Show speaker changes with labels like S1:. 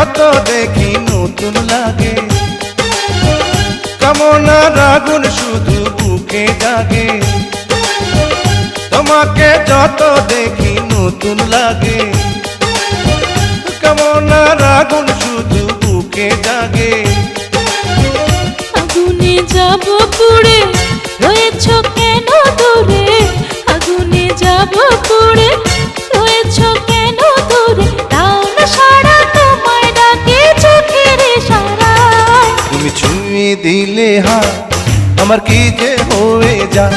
S1: যত দেখি নতুন লাগে, কামনার আগুন শুধু বুকে জাগে। তোমাকে যত দেখি নতুন লাগে, কামনার আগুন শুধু বুকে জাগে।
S2: আগুনে যাব পুড়ে, রয়েছ কেন দূরে? আগুনে যাব পুড়ে, রয়েছ কেন দূরে? দাও না সাড়া, তোমায় ডাকে চোখের ইশারায়।
S1: তুমি ছুঁয়ে দিলে হাত, আমার কি যে হয়ে যায়।